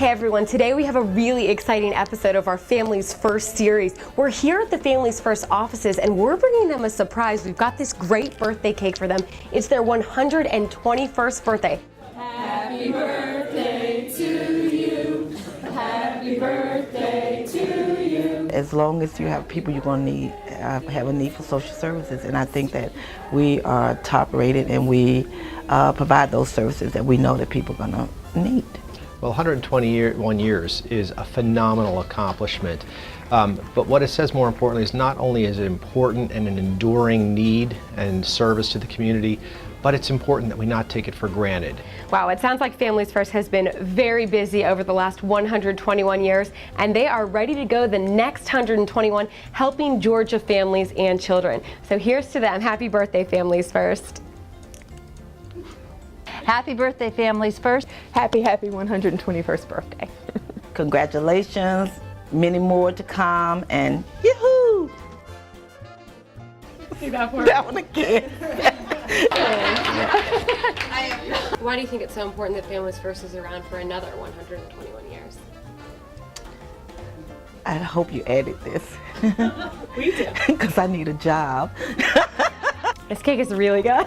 Hey everyone, today we have a really exciting episode of our Families First series. We're here at the Families First offices and we're bringing them a surprise. We've got this great birthday cake for them. It's their 121st birthday. Happy birthday to you. Happy birthday to you. As long as you have people, you're going to need have a need for social services, and I think that we are top rated and we provide those services that we know that people are going to need. Well, 121 years is a phenomenal accomplishment. But what it says more importantly is not only is it important and an enduring need and service to the community, but it's important that we not take it for granted. Wow, it sounds like Families First has been very busy over the last 121 years, and they are ready to go the next 121, helping Georgia families and children. So here's to them. Happy birthday, Families First. Happy birthday, Families First. Happy 121st birthday. Congratulations, many more to come, and yoo-hoo! That one again. Why do you think it's so important that Families First is around for another 121 years? I hope you added this. We do. Because I need a job. This cake is really good.